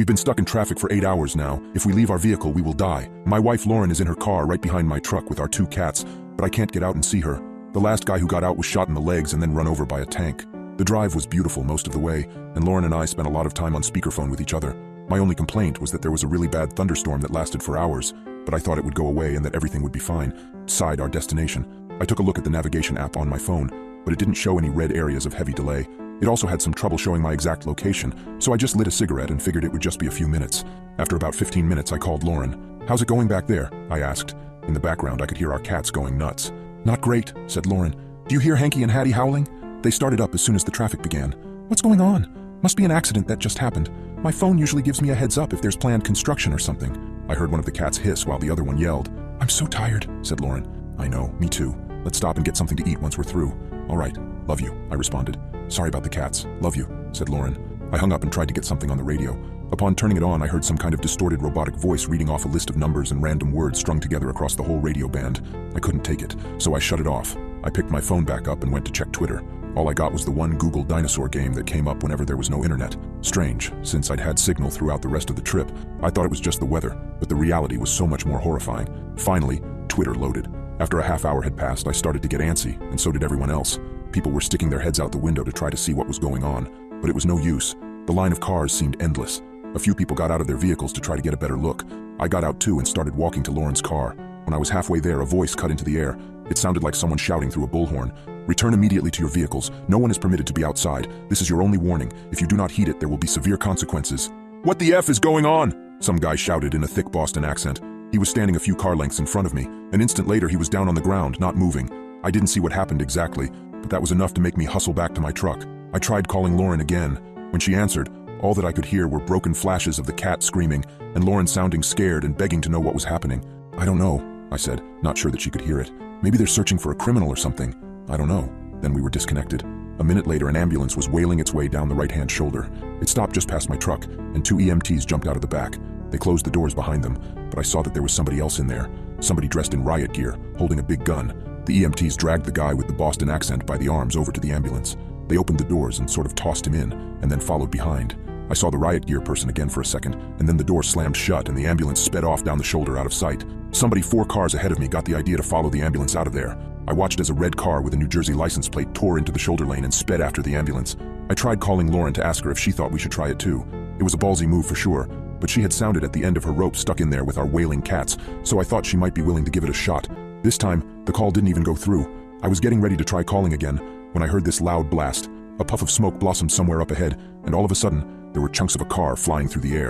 We've been stuck in traffic for 8 hours now. If we leave our vehicle, we will die. My wife Lauren is in her car right behind my truck with our 2 cats, but I can't get out and see her. The last guy who got out was shot in the legs and then run over by a tank. The drive was beautiful most of the way, and Lauren and I spent a lot of time on speakerphone with each other. My only complaint was that there was a really bad thunderstorm that lasted for hours, but I thought it would go away and that everything would be fine. Side our destination. I took a look at the navigation app on my phone, but it didn't show any red areas of heavy delay. It also had some trouble showing my exact location, so I just lit a cigarette and figured it would just be a few minutes. After about 15 minutes, I called Lauren. "How's it going back there?" I asked. In the background, I could hear our cats going nuts. "Not great," said Lauren. "Do you hear Hanky and Hattie howling? They started up as soon as the traffic began." "What's going on?" "Must be an accident that just happened. My phone usually gives me a heads up if there's planned construction or something." I heard one of the cats hiss while the other one yelled. "I'm so tired," said Lauren. "I know, me too. Let's stop and get something to eat once we're through." "All right, love you," I responded. "Sorry about the cats, love you," said Lauren. I hung up and tried to get something on the radio. Upon turning it on, I heard some kind of distorted robotic voice reading off a list of numbers and random words strung together across the whole radio band. I couldn't take it, so I shut it off. I picked my phone back up and went to check Twitter. All I got was the one Google dinosaur game that came up whenever there was no internet. Strange, since I'd had signal throughout the rest of the trip. I thought it was just the weather, but the reality was so much more horrifying. Finally, Twitter loaded. After a half hour had passed, I started to get antsy, and so did everyone else. People were sticking their heads out the window to try to see what was going on, but it was no use. The line of cars seemed endless. A few people got out of their vehicles to try to get a better look. I got out too and started walking to Lauren's car. When I was halfway there, a voice cut into the air. It sounded like someone shouting through a bullhorn. "Return immediately to your vehicles. No one is permitted to be outside. This is your only warning. If you do not heed it, there will be severe consequences." "What the F is going on?" some guy shouted in a thick Boston accent. He was standing a few car lengths in front of me. An instant later, he was down on the ground, not moving. I didn't see what happened exactly, but that was enough to make me hustle back to my truck. I tried calling Lauren again. When she answered, all that I could hear were broken flashes of the cat screaming and Lauren sounding scared and begging to know what was happening. "I don't know," I said, not sure that she could hear it. "Maybe they're searching for a criminal or something. I don't know." Then we were disconnected. A minute later, an ambulance was wailing its way down the right-hand shoulder. It stopped just past my truck, and 2 EMTs jumped out of the back. They closed the doors behind them, but I saw that there was somebody else in there. Somebody dressed in riot gear, holding a big gun. The EMTs dragged the guy with the Boston accent by the arms over to the ambulance. They opened the doors and sort of tossed him in, and then followed behind. I saw the riot gear person again for a second, and then the door slammed shut and the ambulance sped off down the shoulder out of sight. Somebody 4 cars ahead of me got the idea to follow the ambulance out of there. I watched as a red car with a New Jersey license plate tore into the shoulder lane and sped after the ambulance. I tried calling Lauren to ask her if she thought we should try it too. It was a ballsy move for sure, but she had sounded at the end of her rope stuck in there with our wailing cats, so I thought she might be willing to give it a shot. This time, the call didn't even go through. I was getting ready to try calling again when I heard this loud blast. A puff of smoke blossomed somewhere up ahead, and all of a sudden, there were chunks of a car flying through the air.